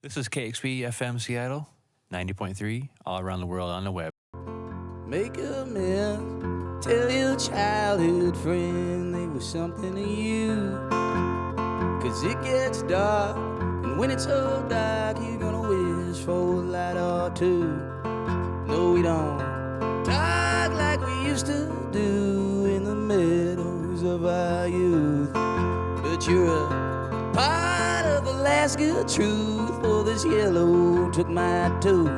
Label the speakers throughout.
Speaker 1: This is KXP FM Seattle, 90.3, all around the world on the web.
Speaker 2: Make amends, tell your childhood friend they were something to you. Cause it gets dark, and when it's so dark, you're gonna wish for a light or two. No, we don't talk like we used to do in the meadows of our youth. But you're a part of the last good truth, for this yellow took my tooth.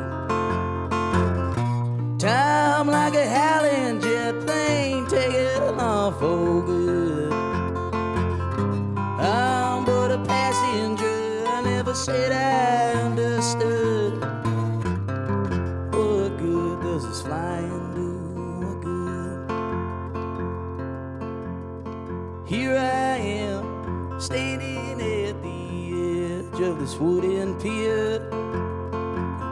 Speaker 2: Time like a howling jet plane taking off for good. I'm but a passenger, I never said I understood. What good does this flying do? What good? Here I am, standing at the edge of this wooden pier.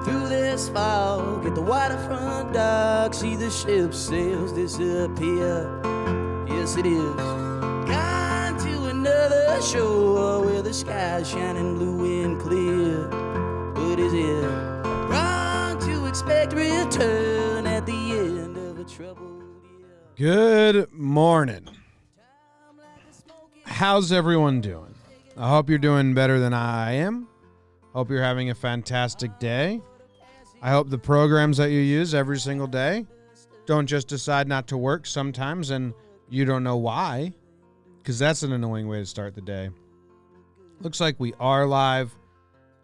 Speaker 2: Through this fog, at the waterfront dock, see the ship sails disappear. Yes, it is gone to another shore where the sky's shining blue and clear. But is it wrong to expect return at the end of a troubled year?
Speaker 3: Good morning. How's everyone doing? I hope you're doing better than I am. Hope you're having a fantastic day. I hope the programs that you use every single day don't just decide not to work sometimes and you don't know why, because that's an annoying way to start the day. Looks like we are live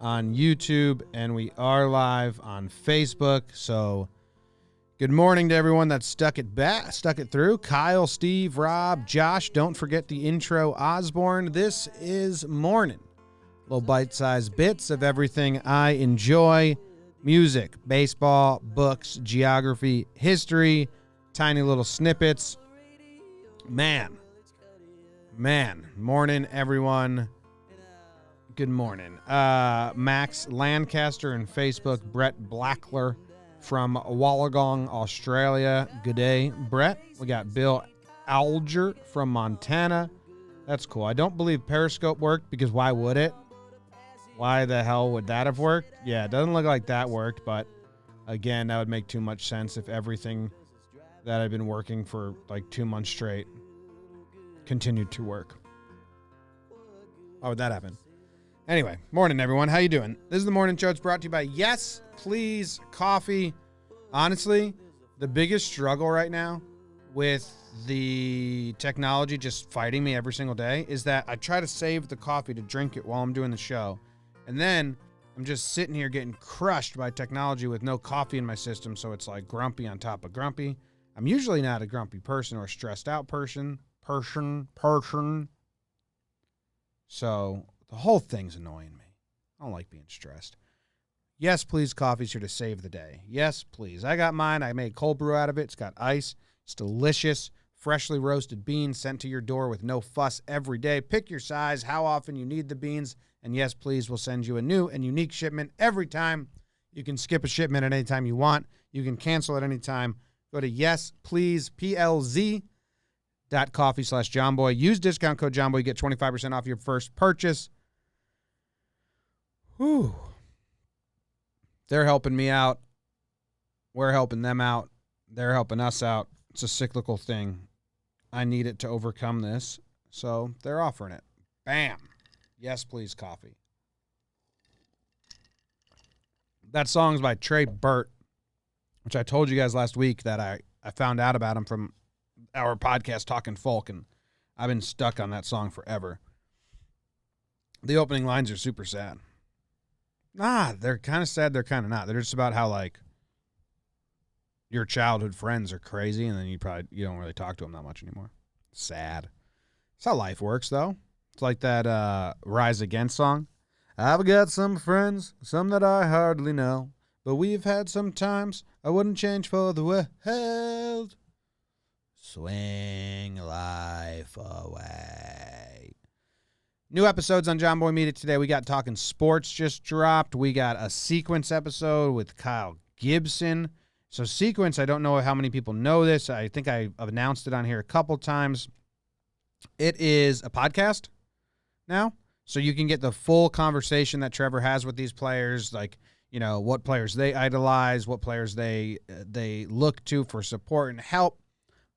Speaker 3: on YouTube and we are live on Facebook. So good morning to everyone that stuck it through. Kyle, Steve, Rob, Josh. Don't forget the intro, Osborne. This is Mornin. Little bite-sized bits of everything I enjoy. Music, baseball, books, geography, history, tiny little snippets. Man. Morning, everyone. Good morning. Max Lancaster and Facebook. Brett Blackler from Wollongong, Australia. Good day, Brett. We got Bill Alger from Montana. That's cool. I don't believe Periscope worked because why would it? Why the hell would that have worked? Yeah, it doesn't look like that worked, but again, that would make too much sense if everything that had been working for like 2 months straight continued to work. Why would that happen? Anyway, morning, everyone. How you doing? This is the Morning Show. It's brought to you by Yes Please Coffee. Honestly, the biggest struggle right now with the technology just fighting me every single day is that I try to save the coffee to drink it while I'm doing the show. And then I'm just sitting here getting crushed by technology with no coffee in my system, so it's like grumpy on top of grumpy. I'm usually not a grumpy person or a stressed out person. So the whole thing's annoying me. I don't like being stressed. Yes, please, coffee's here to save the day. Yes, please. I got mine. I made cold brew out of it. It's got ice. It's delicious. Freshly roasted beans sent to your door with no fuss every day. Pick your size, how often you need the beans, and Yes Please will send you a new and unique shipment every time. You can skip a shipment at any time you want. You can cancel at any time. Go to yespleaseplz.coffee/JohnBoy. Use discount code JohnBoy. You get 25% off your first purchase. Whew. They're helping me out. We're helping them out. They're helping us out. It's a cyclical thing. I need it to overcome this. So they're offering it. Bam. Yes, please, coffee. That song's by Trey Burt, which I told you guys last week that I found out about him from our podcast, Talking Folk, and I've been stuck on that song forever. The opening lines are super sad. They're kind of sad. They're kind of not. They're just about how, like, your childhood friends are crazy, and then you don't really talk to them that much anymore. Sad. That's how life works, though. It's like that Rise Against song. I've got some friends, some that I hardly know, but we've had some times I wouldn't change for the world. Swing life away. New episodes on John Boy Media today. We got Talking Sports just dropped. We got a Sequence episode with Kyle Gibson. So Sequence, I don't know how many people know this. I think I've announced it on here a couple times. It is a podcast now. So you can get the full conversation that Trevor has with these players, like, you know, what players they idolize, what players they look to for support and help,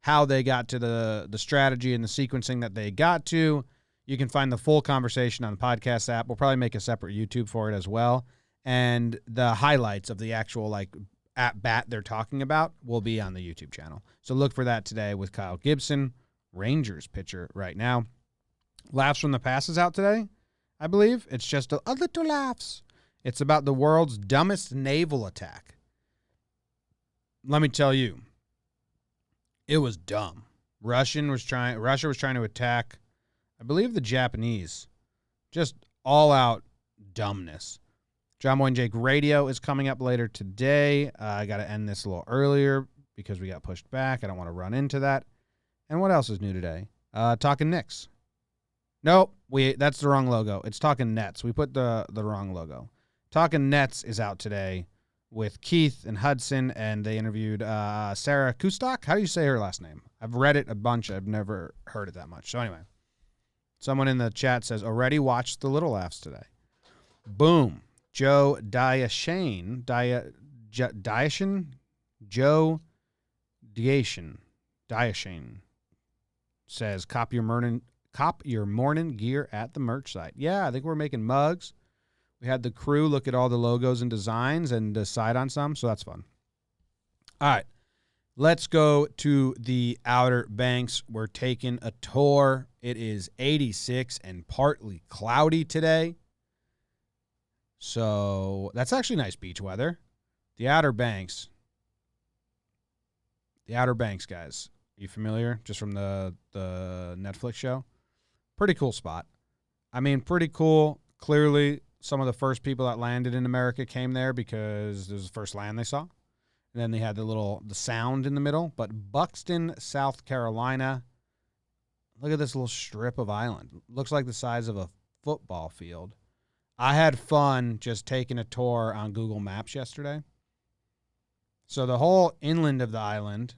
Speaker 3: how they got to the strategy and the sequencing that they got to. You can find the full conversation on the podcast app. We'll probably make a separate YouTube for it as well. And the highlights of the actual, like, at-bat they're talking about will be on the YouTube channel. So look for that today with Kyle Gibson, Rangers pitcher right now. Laughs from the Past is out today, I believe. It's just a little laughs. It's about the world's dumbest naval attack. Let me tell you, it was dumb. Russia was trying to attack, I believe, the Japanese. Just all-out dumbness. John Boy and Jake Radio is coming up later today. I got to end this a little earlier because we got pushed back. I don't want to run into that. And what else is new today? Talking Knicks. Nope, that's the wrong logo. It's Talking Nets. We put the wrong logo. Talking Nets is out today with Keith and Hudson, and they interviewed Sarah Kustok. How do you say her last name? I've read it a bunch. I've never heard it that much. So anyway, someone in the chat says, already watched the Little Laughs today. Boom. Joe Diashane says, cop your morning gear at the merch site. Yeah, I think we're making mugs. We had the crew look at all the logos and designs and decide on some, so that's fun. All right, let's go to the Outer Banks. We're taking a tour. It is 86 and partly cloudy today. So that's actually nice beach weather. The Outer Banks. The Outer Banks, guys. Are you familiar? Just from the Netflix show? Pretty cool spot. I mean, pretty cool. Clearly, some of the first people that landed in America came there because it was the first land they saw. And then they had the sound in the middle. But Buxton, South Carolina. Look at this little strip of island. Looks like the size of a football field. I had fun just taking a tour on Google Maps yesterday. So the whole inland of the island,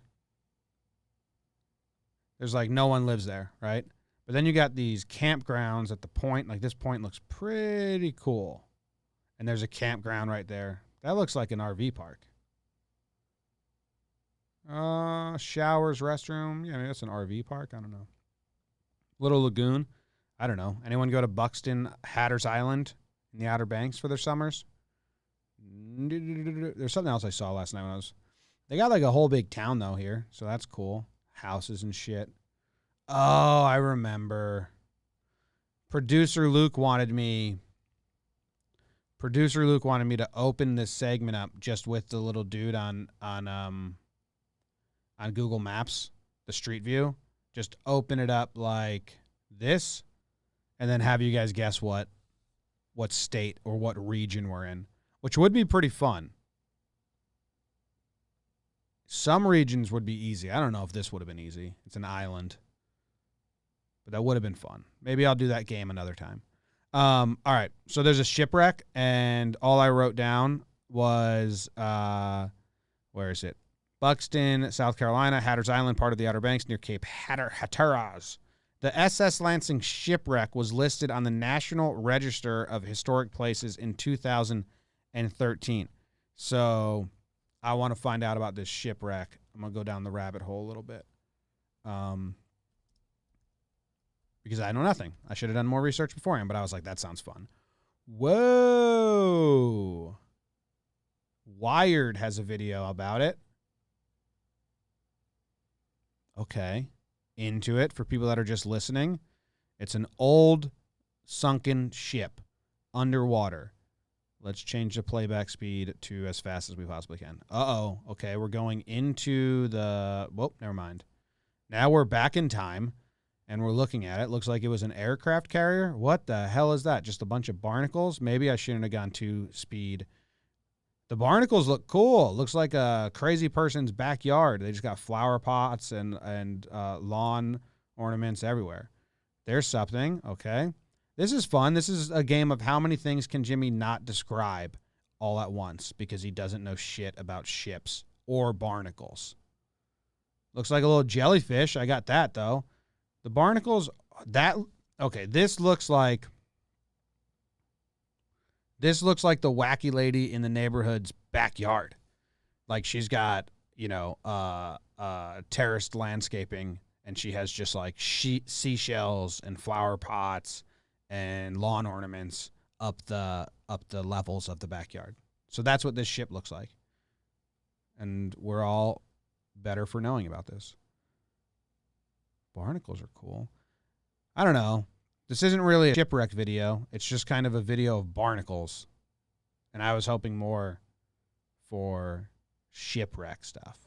Speaker 3: there's like no one lives there, right? But then you got these campgrounds at the point. Like this point looks pretty cool. And there's a campground right there. That looks like an RV park. Showers, restroom. Yeah, maybe that's an RV park. I don't know. Little lagoon. I don't know. Anyone go to Buxton, Hatteras Island in the Outer Banks for their summers? There's something else I saw last night they got like a whole big town though here, so that's cool. Houses and shit. Oh, I remember. Producer Luke wanted me to open this segment up just with the little dude on Google Maps, the street view. Just open it up like this, and then have you guys guess what state or what region we're in, which would be pretty fun. Some regions would be easy. I don't know if this would have been easy. It's an island. But that would have been fun. Maybe I'll do that game another time. All right. So there's a shipwreck, and all I wrote down was, where is it? Buxton, South Carolina, Hatteras Island, part of the Outer Banks near Cape Hatteras. The SS Lansing Shipwreck was listed on the National Register of Historic Places in 2013. So I want to find out about this shipwreck. I'm going to go down the rabbit hole a little bit. Because I know nothing. I should have done more research beforehand, but I was like, that sounds fun. Whoa. Wired has a video about it. Okay. Into it for people that are just listening. It's an old sunken ship underwater. Let's change the playback speed to as fast as we possibly can. Uh-oh. Okay, we're going into the... Whoa, never mind. Now we're back in time, and we're looking at it. Looks like it was an aircraft carrier. What the hell is that? Just a bunch of barnacles? Maybe I shouldn't have gone to speed. The barnacles look cool. Looks like a crazy person's backyard. They just got flower pots and lawn ornaments everywhere. There's something. Okay. This is fun. This is a game of how many things can Jimmy not describe all at once because he doesn't know shit about ships or barnacles. Looks like a little jellyfish. I got that, though. The barnacles, okay, this looks like This looks like the wacky lady in the neighborhood's backyard. Like she's got, terraced landscaping, and she has just like seashells and flower pots and lawn ornaments up the levels of the backyard. So that's what this ship looks like. And we're all better for knowing about this. Barnacles are cool. I don't know. This isn't really a shipwreck video. It's just kind of a video of barnacles. And I was hoping more for shipwreck stuff.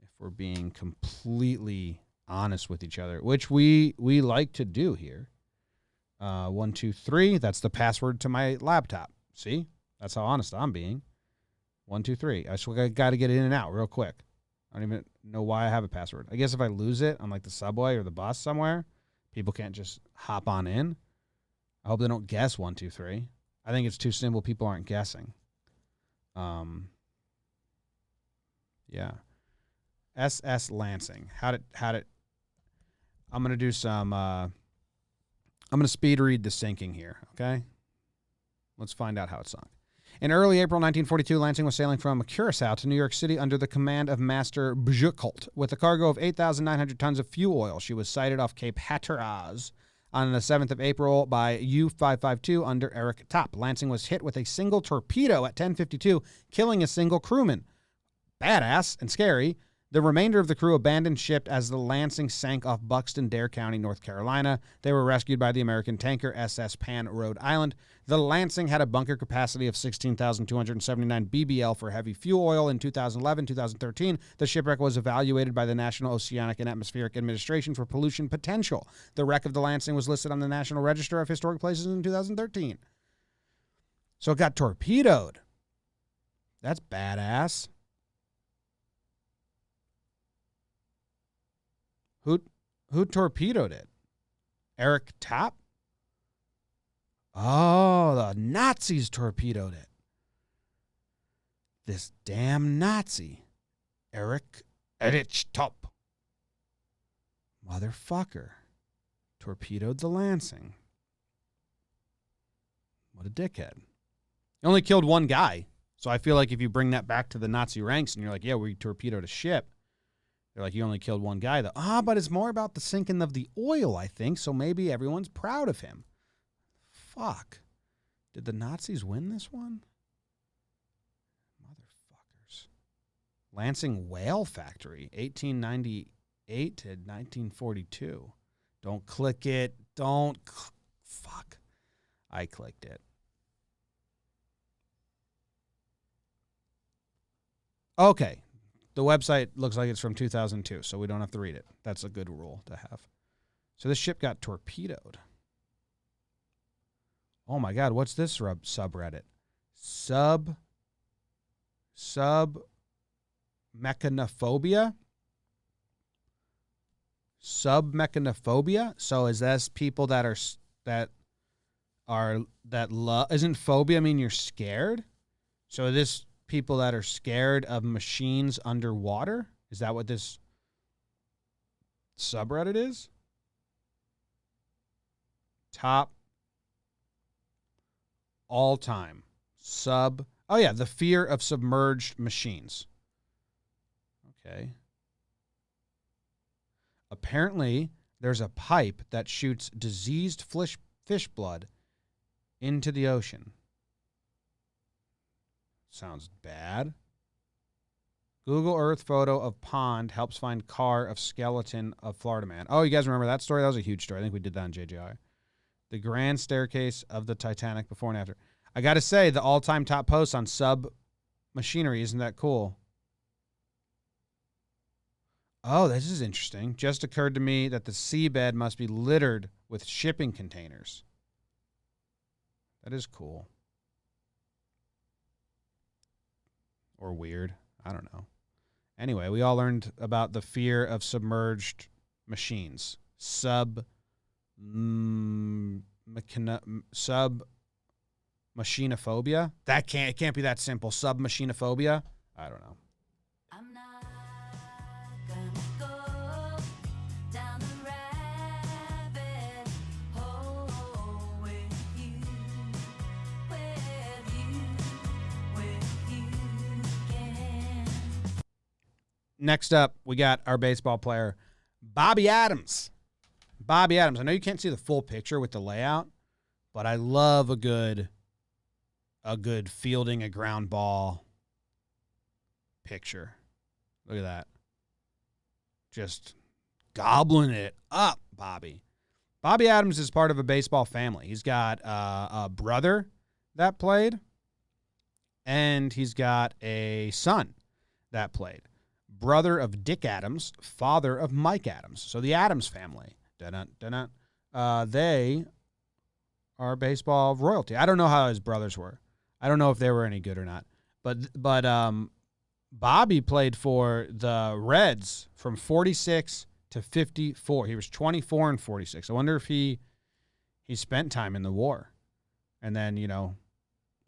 Speaker 3: If we're being completely honest with each other, which we like to do here. 1, 2, 3. That's the password to my laptop. See? That's how honest I'm being. 1, 2, 3. I just got to get it in and out real quick. I don't even know why I have a password. I guess if I lose it on like the subway or the bus somewhere, people can't just hop on in. I hope they don't guess 1, 2, 3. I think it's too simple. People aren't guessing. Yeah. SS Lansing. How did I'm going to do some I'm going to speed read the sinking here, okay? Let's find out how it sunk. In early April 1942, Lansing was sailing from Curacao to New York City under the command of Master Bjukolt with a cargo of 8,900 tons of fuel oil. She was sighted off Cape Hatteras on the 7th of April by U-552 under Eric Topp. Lansing was hit with a single torpedo at 10:52, killing a single crewman. Badass and scary. The remainder of the crew abandoned ship as the Lansing sank off Buxton, Dare County, North Carolina. They were rescued by the American tanker SS Pan, Rhode Island. The Lansing had a bunker capacity of 16,279 BBL for heavy fuel oil. In 2011-2013, the shipwreck was evaluated by the National Oceanic and Atmospheric Administration for pollution potential. The wreck of the Lansing was listed on the National Register of Historic Places in 2013. So it got torpedoed. That's badass. Who torpedoed it? Eric Topp? Oh, the Nazis torpedoed it. This damn Nazi. Eric Topp. Motherfucker. Torpedoed the Lansing. What a dickhead. He only killed one guy. So I feel like if you bring that back to the Nazi ranks and you're like, yeah, we torpedoed a ship. They're like, you only killed one guy, though. But it's more about the sinking of the oil, I think, so maybe everyone's proud of him. Fuck. Did the Nazis win this one? Motherfuckers. Lansing Whale Factory, 1898 to 1942. Don't click it. Fuck. I clicked it. Okay. The website looks like it's from 2002, so we don't have to read it. That's a good rule to have. So this ship got torpedoed. Oh my God, what's this subreddit? Submechanophobia? Submechanophobia? So is this people isn't phobia mean you're scared? So this people that are scared of machines underwater? Is that what this subreddit is? Top all time. The fear of submerged machines. Okay. Apparently, there's a pipe that shoots diseased fish blood into the ocean. Sounds bad. Google Earth photo of pond helps find car of skeleton of Florida man. Oh, you guys remember that story? That was a huge story. I think we did that on JJI. The grand staircase of the Titanic before and after. I got to say, the all-time top post on sub machinery, isn't that cool? Oh, this is interesting. Just occurred to me that the seabed must be littered with shipping containers. That is cool. Or weird. I don't know. Anyway, we all learned about the fear of submerged machines. Submachinophobia? It can't be that simple. Submachinophobia? I don't know.
Speaker 4: I'm not gonna go down the rabbit hole with you, where
Speaker 3: next up, we got our baseball player, Bobby Adams. Bobby Adams. I know you can't see the full picture with the layout, but I love a good fielding a ground ball picture. Look at that. Just gobbling it up, Bobby. Bobby Adams is part of a baseball family. He's got a brother that played, and he's got a son that played. Brother of Dick Adams, father of Mike Adams. So the Adams family. They are baseball royalty. I don't know how his brothers were. I don't know if they were any good or not. But Bobby played for the Reds from 46 to 54. He was 24 and 46. I wonder if he spent time in the war. And then,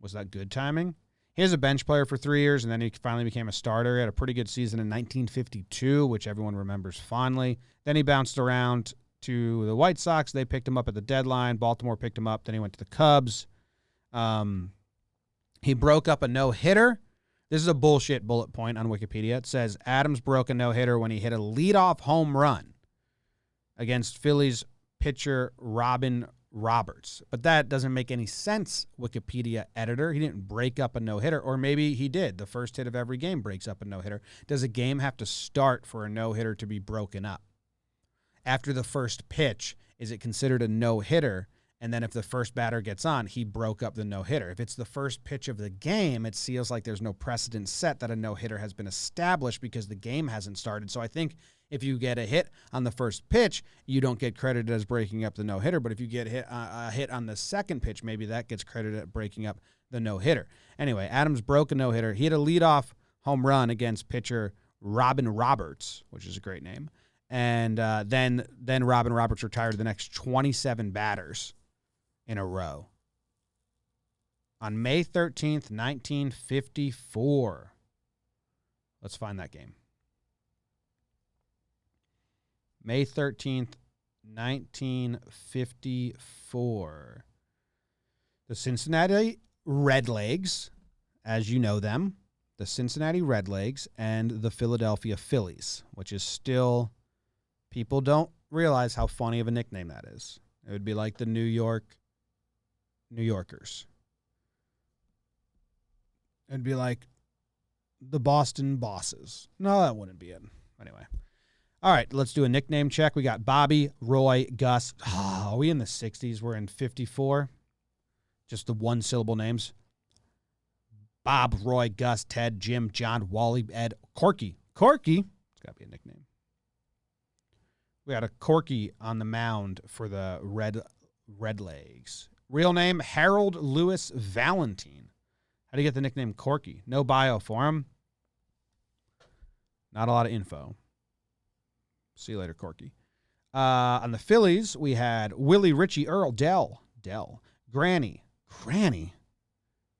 Speaker 3: was that good timing? He was a bench player for 3 years, and then he finally became a starter. He had a pretty good season in 1952, which everyone remembers fondly. Then he bounced around to the White Sox. They picked him up at the deadline. Baltimore picked him up. Then he went to the Cubs. He broke up a no-hitter. This is a bullshit bullet point on Wikipedia. It says Adams broke a no-hitter when he hit a leadoff home run against Phillies pitcher Robin Roberts. But that doesn't make any sense, Wikipedia editor. He didn't break up a no-hitter, or maybe he did. The first hit of every game breaks up a no-hitter. Does a game have to start for a no-hitter to be broken up? After the first pitch, is it considered a no-hitter? And then if the first batter gets on, he broke up the no-hitter. If it's the first pitch of the game, it feels like there's no precedent set that a no-hitter has been established because the game hasn't started. So I think if you get a hit on the first pitch, you don't get credited as breaking up the no-hitter. But if you get a hit on the second pitch, maybe that gets credited at breaking up the no-hitter. Anyway, Adams broke a no-hitter. He had a leadoff home run against pitcher Robin Roberts, which is a great name. And then Robin Roberts retired the next 27 batters in a row. On May 13th, 1954. Let's find that game. May 13th, 1954. The Cincinnati Redlegs, as you know them, the Cincinnati Redlegs and the Philadelphia Phillies, which is still, people don't realize how funny of a nickname that is. It would be like the New Yorkers. It'd be like the Boston Bosses. No, that wouldn't be it. Anyway. All right, let's do a nickname check. We got Bobby, Roy, Gus. Are we in the 60s? We're in 54. Just the one-syllable names. Bob, Roy, Gus, Ted, Jim, John, Wally, Ed, Corky. Corky? It's got to be a nickname. We got a Corky on the mound for the Redlegs. Real name, Harold Lewis Valentine. How do you get the nickname Corky? No bio for him. Not a lot of info. See you later, Corky. On the Phillies, we had Willie Ritchie Earl, Dell, Granny.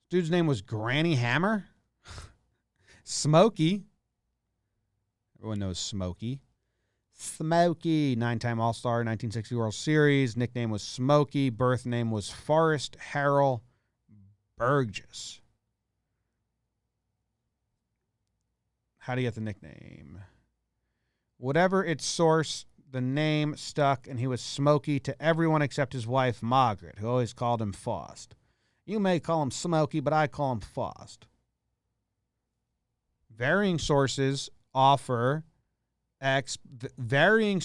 Speaker 3: Dude's name was Granny Hammer. Smokey. Everyone knows Smokey. Smokey, 9-time All-Star, 1960 World Series. Nickname was Smokey. Birth name was Forrest Harrell Burgess. How do you get the nickname? Whatever its source, the name stuck, and he was Smokey to everyone except his wife, Margaret, who always called him Faust. You may call him Smokey, but I call him Faust. Varying sources offer varying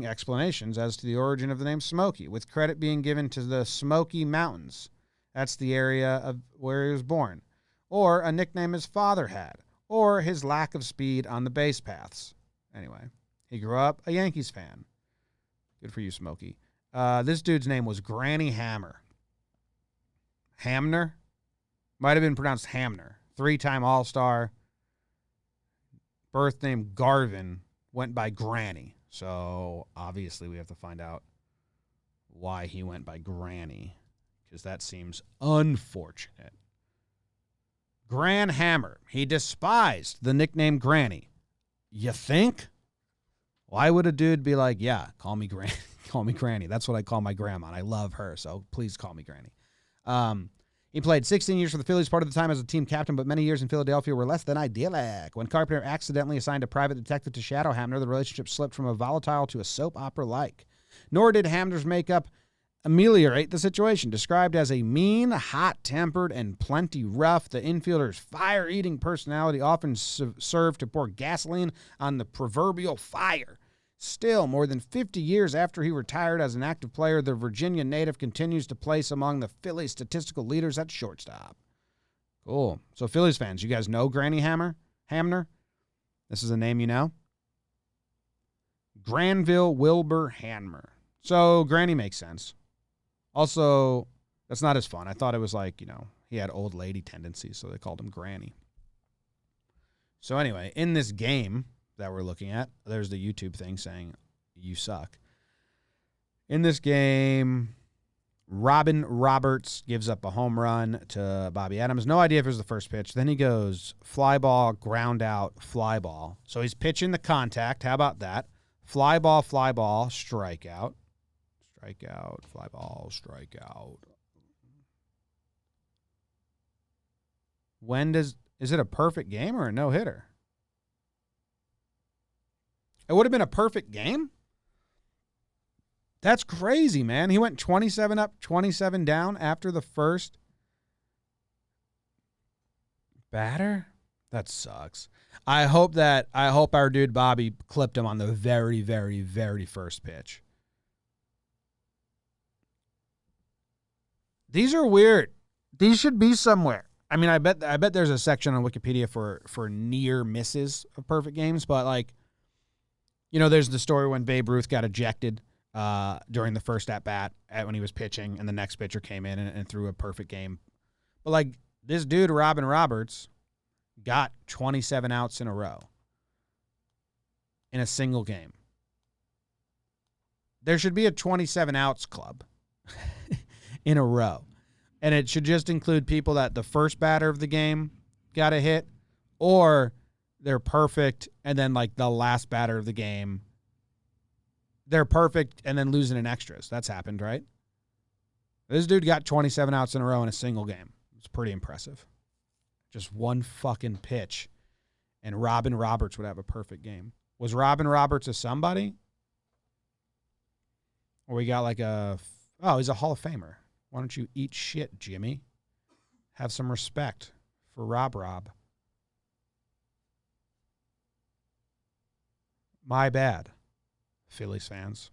Speaker 3: explanations as to the origin of the name Smokey, with credit being given to the Smoky Mountains. That's the area of where he was born. Or a nickname his father had. Or his lack of speed on the base paths. Anyway, he grew up a Yankees fan. Good for you, Smokey. This dude's name was Granny Hammer. Hamner? Might have been pronounced Hamner. 3-time All-Star. Birth name Garvin. Went by Granny. So, obviously, we have to find out why he went by Granny. Because that seems unfortunate. Gran Hammer. He despised the nickname Granny. You think? Why would a dude be like, yeah, call me Granny. That's what I call my grandma. And I love her, so please call me Granny. He played 16 years for the Phillies, part of the time as a team captain, but many years in Philadelphia were less than idyllic. When Carpenter accidentally assigned a private detective to shadow Hamner, the relationship slipped from a volatile to a soap opera-like. Nor did Hamner's makeup ameliorate the situation. Described as a mean, hot-tempered, and plenty rough, the infielder's fire-eating personality often served to pour gasoline on the proverbial fire. Still, more than 50 years after he retired as an active player, the Virginia native continues to place among the Phillies statistical leaders at shortstop. Cool. So, Phillies fans, you guys know Granny Hamner? This is a name you know? Granville Wilbur Hamner. So, Granny makes sense. Also, that's not as fun. I thought it was like, he had old lady tendencies, so they called him Granny. So, anyway, in this game that we're looking at, there's the YouTube thing saying you suck. In this game, Robin Roberts gives up a home run to Bobby Adams. No idea if it was the first pitch. Then he goes fly ball, ground out, fly ball. So he's pitching the contact. How about that? Fly ball, strikeout. Strikeout, fly ball, strikeout. Is it a perfect game or a no-hitter? It would have been a perfect game? That's crazy, man. He went 27 up, 27 down after the first batter? That sucks. I hope our dude Bobby clipped him on the very, very, very first pitch. These are weird. These should be somewhere. I mean, I bet there's a section on Wikipedia for near misses of perfect games, but there's the story when Babe Ruth got ejected during the first at-bat when he was pitching, and the next pitcher came in and threw a perfect game. But, this dude, Robin Roberts, got 27 outs in a row in a single game. There should be a 27 outs club in a row. And it should just include people that the first batter of the game got a hit, or they're perfect, and then, the last batter of the game, they're perfect and then losing in extras. That's happened, right? This dude got 27 outs in a row in a single game. It's pretty impressive. Just one fucking pitch, and Robin Roberts would have a perfect game. Was Robin Roberts a somebody? Or we got he's a Hall of Famer. Why don't you eat shit, Jimmy? Have some respect for Rob. My bad, Phillies fans.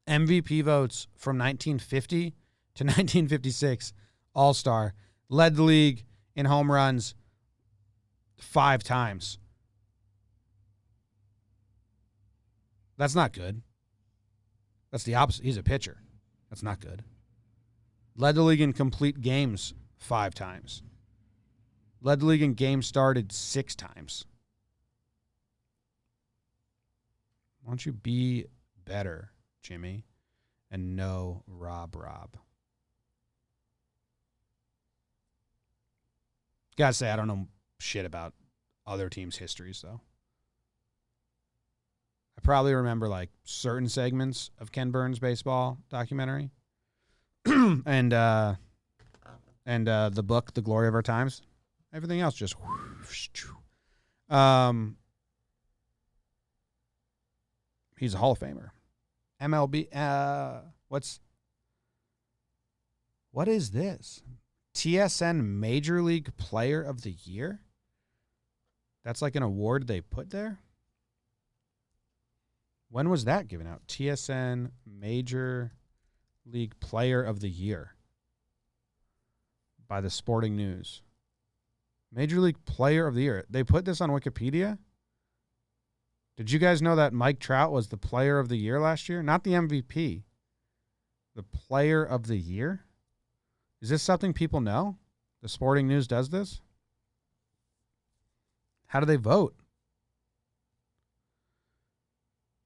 Speaker 3: MVP votes from 1950 to 1956, All-Star. Led the league in home runs 5 times. That's not good. That's the opposite. He's a pitcher. That's not good. Led the league in complete games 5 times. Led the league in games started 6 times. Why don't you be better, Jimmy, and know Rob? Gotta say, I don't know shit about other teams' histories, though. I probably remember, certain segments of Ken Burns' baseball documentary. and the book, The Glory of Our Times. Everything else just he's a Hall of Famer. MLB what is this? TSN Major League Player of the Year? That's an award they put there? When was that given out? TSN Major League Player of the Year by the Sporting News. Major League Player of the Year. They put this on Wikipedia? Did you guys know that Mike Trout was the Player of the Year last year? Not the MVP. The Player of the Year? Is this something people know? The Sporting News does this? How do they vote?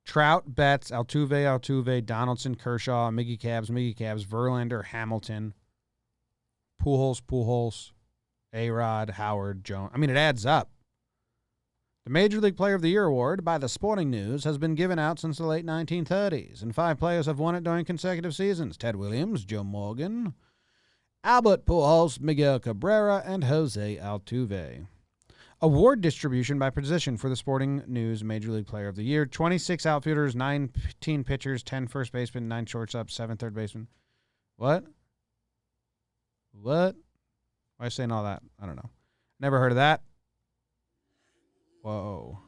Speaker 3: Trout, Betts, Altuve, Donaldson, Kershaw, Miggy Cabs, Verlander, Hamilton, Pujols, A-Rod, Howard, Jones. I mean, it adds up. The Major League Player of the Year award by the Sporting News has been given out since the late 1930s, and 5 players have won it during consecutive seasons. Ted Williams, Joe Morgan, Albert Pujols, Miguel Cabrera, and Jose Altuve. Award distribution by position for the Sporting News Major League Player of the Year. 26 outfielders, 19 pitchers, 10 first basemen, 9 shortstops, 7 third basemen. What? Why are you saying all that? I don't know. Never heard of that. Whoa.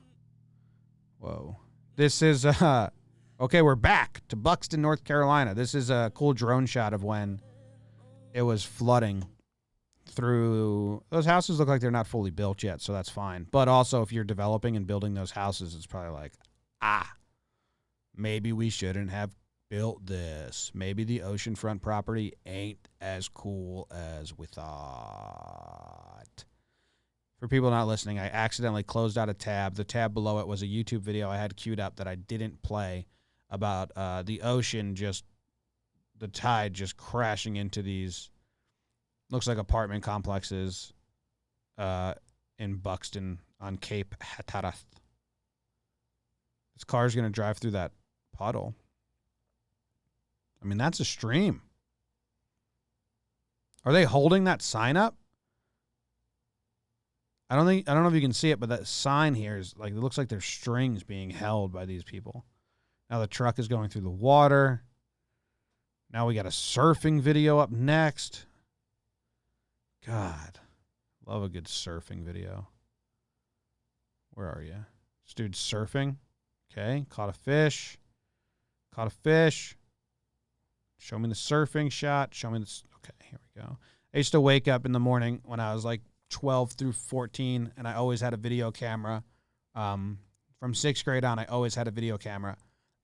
Speaker 3: This is, okay, we're back to Buxton, North Carolina. This is a cool drone shot of when it was flooding through. Those houses look like they're not fully built yet, so that's fine. But also, if you're developing and building those houses, it's probably like, maybe we shouldn't have built this. Maybe the oceanfront property ain't as cool as we thought. For people not listening, I accidentally closed out a tab. The tab below it was a YouTube video I had queued up that I didn't play about the ocean the tide just crashing into these, looks like apartment complexes in Buxton on Cape Hatteras. This car's going to drive through that puddle. I mean, that's a stream. Are they holding that sign up? I don't know if you can see it, but that sign here is like, it looks like there's strings being held by these people. Now the truck is going through the water. Now we got a surfing video up next. God, love a good surfing video. Where are you? This dude's surfing. Okay, caught a fish. Show me the surfing shot. Show me this. Okay, here we go. I used to wake up in the morning when I was like 12 through 14, and I always had a video camera. From 6th grade on, I always had a video camera,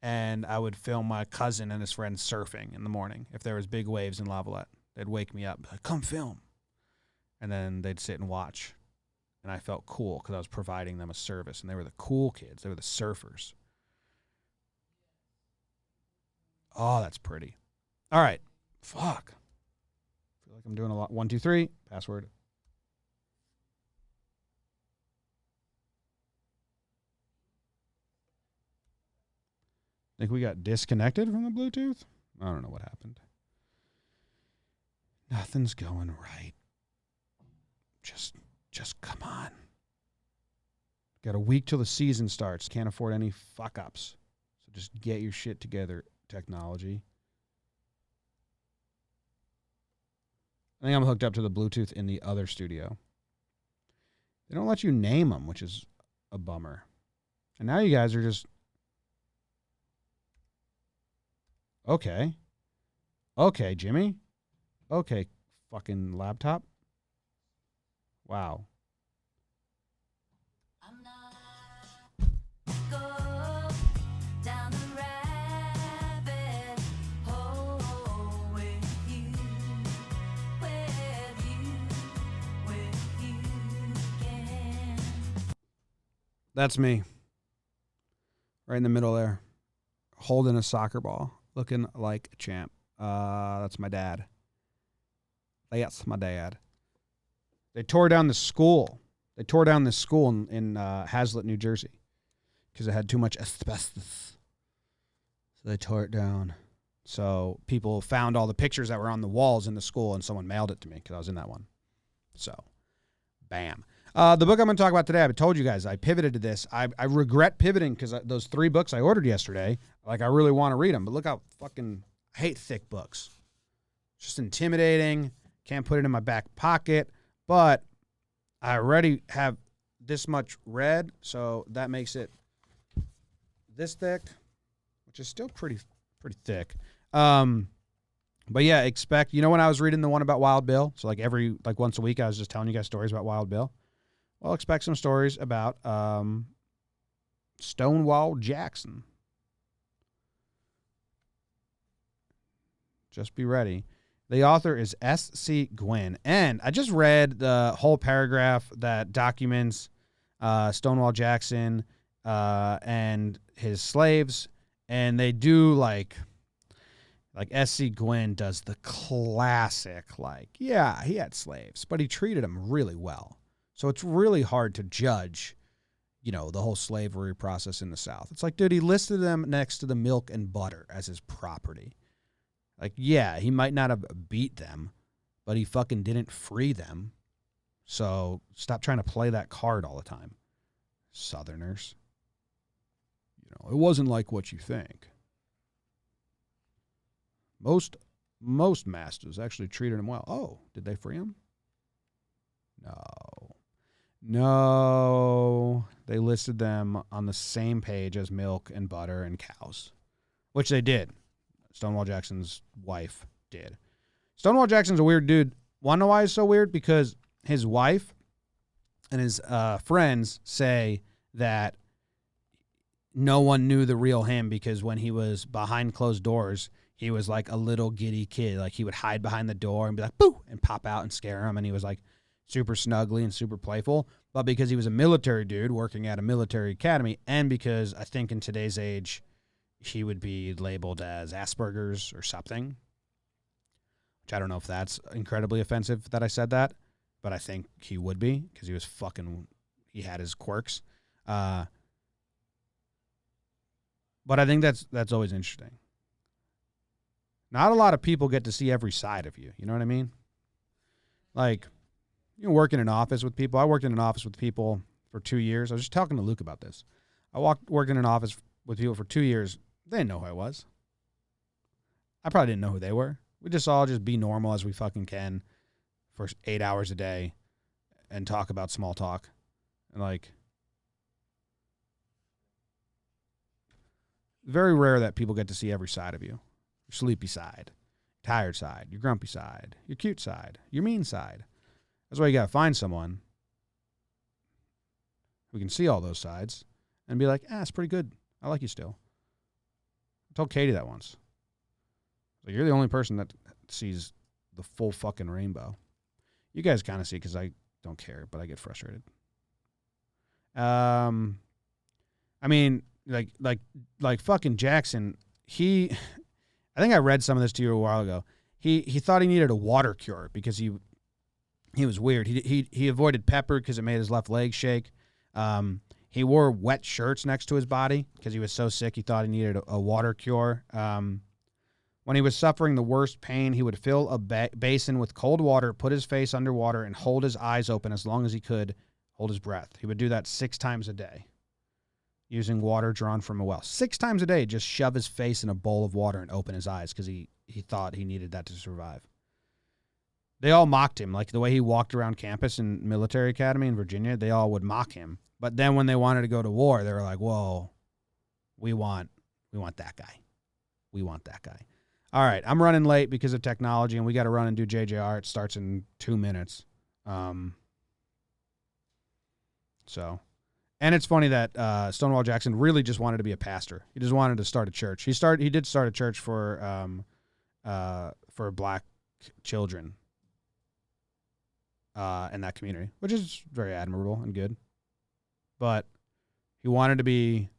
Speaker 3: and I would film my cousin and his friends surfing in the morning. If there was big waves in Lavalette, they'd wake me up, like, come film. And then they'd sit and watch, and I felt cool because I was providing them a service, and they were the cool kids. They were the surfers. Oh, that's pretty. All right. Fuck. I feel like I'm doing a lot. 1, 2, 3. Password. Think we got disconnected from the Bluetooth? I don't know what happened. Nothing's going right. Just come on. Got a week till the season starts. Can't afford any fuck-ups. So just get your shit together, technology. I think I'm hooked up to the Bluetooth in the other studio. They don't let you name them, which is a bummer. And now you guys are just... Okay. Okay, Jimmy. Okay, fucking laptop. Wow.
Speaker 4: I'm not go down the rabbit hole with you again.
Speaker 3: That's me. Right in the middle there. Holding a soccer ball. Looking like a champ. That's my dad. That's my dad. They tore down the school. They tore down this school in Hazlitt, New Jersey, because it had too much asbestos. So they tore it down. So people found all the pictures that were on the walls in the school, and someone mailed it to me because I was in that one. So, bam. The book I'm going to talk about today, I told you guys, I pivoted to this. I regret pivoting because those 3 books I ordered yesterday, like I really want to read them, but look how fucking, I hate thick books. It's just intimidating. Can't put it in my back pocket, but I already have this much read, so that makes it this thick, which is still pretty thick. But yeah, expect, when I was reading the one about Wild Bill, so like once a week I was just telling you guys stories about Wild Bill. Well, expect some stories about Stonewall Jackson. Just be ready. The author is S.C. Gwynn. And I just read the whole paragraph that documents Stonewall Jackson and his slaves. And they do like S.C. Gwynn does the classic, he had slaves, but he treated them really well. So it's really hard to judge, the whole slavery process in the South. It's like, dude, he listed them next to the milk and butter as his property. He might not have beat them, but he fucking didn't free them. So stop trying to play that card all the time, Southerners. You know, it wasn't like what you think. Most masters actually treated him well. Oh, did they free him? No. They listed them on the same page as milk and butter and cows, which they did. Stonewall Jackson's wife did. Stonewall Jackson's a weird dude. Want to know why he's so weird? Because his wife and his friends say that no one knew the real him because when he was behind closed doors, he was like a little giddy kid. Like he would hide behind the door and be like, boo, and pop out and scare him. And he was like super snuggly and super playful. But because he was a military dude working at a military academy, and because I think in today's age, he would be labeled as Asperger's or something, which I don't know if that's incredibly offensive that I said that, but I think he would be because he was he had his quirks. But I think that's always interesting. Not a lot of people get to see every side of you. You know what I mean? Like, you work in an office with people. I worked in an office with people for 2 years. I was just talking to Luke about this. I worked in an office with people for 2 years. They didn't know who I was. I probably didn't know who they were. We just all just be normal as we fucking can for 8 hours a day and talk about small talk. And like, very rare that people get to see every side of you. Your sleepy side, tired side, your grumpy side, your cute side, your mean side. That's why you got to find someone who can see all those sides and be like, it's pretty good. I like you still. I told Katie that once. Like, you're the only person that sees the full fucking rainbow. You guys kind of see because I don't care, but I get frustrated. I mean, like fucking Jackson, I think I read some of this to you a while ago. He thought he needed a water cure because he was weird. He avoided pepper because it made his left leg shake. He wore wet shirts next to his body because he was so sick he thought he needed a water cure. When he was suffering the worst pain, he would fill a basin with cold water, put his face underwater, and hold his eyes open as long as he could, hold his breath. He would do that 6 times a day using water drawn from a well. 6 times a day, just shove his face in a bowl of water and open his eyes because he thought he needed that to survive. They all mocked him. Like the way he walked around campus in military academy in Virginia, they all would mock him. But then when they wanted to go to war, they were like, whoa, we want that guy. We want that guy. All right, I'm running late because of technology, and we got to run and do JJR. It starts in 2 minutes. And it's funny that Stonewall Jackson really just wanted to be a pastor. He just wanted to start a church. He did start a church for black children in that community, which is very admirable and good. But he wanted to be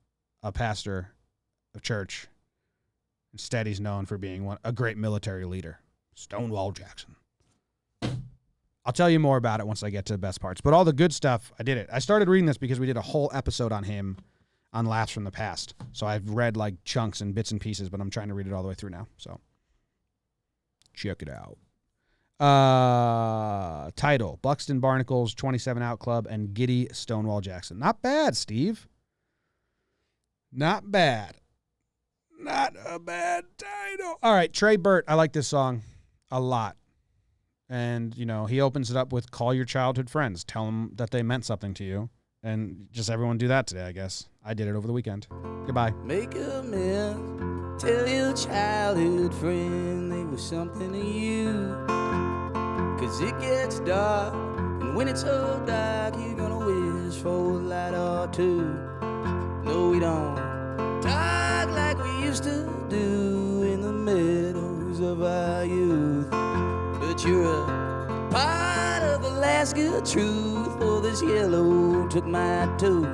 Speaker 3: a pastor of church. Instead, he's known for being a great military leader. Stonewall Jackson. I'll tell you more about it once I get to the best parts. But all the good stuff, I did it. I started reading this because we did a whole episode on him on Laughs from the Past. So I've read like chunks and bits and pieces, but I'm trying to read it all the way through now. So check it out. Title, Buxton Barnacles, 27 Out Club, and Giddy Stonewall Jackson. Not bad, Steve. Not bad. Not a bad title. All right, Trey Burt. I like this song a lot. And, you know, he opens it up with call your childhood friends. Tell them that they meant something to you. And just everyone do that today, I guess. I did it over the weekend. Goodbye.
Speaker 2: Make amends. Tell your childhood friend they were something to you. 'Cause it gets dark, and when it's so dark, you're gonna wish for a light or two. No, we don't talk like we used to do in the meadows of our youth. But you're a part of the last good truth. For this yellow took my tooth.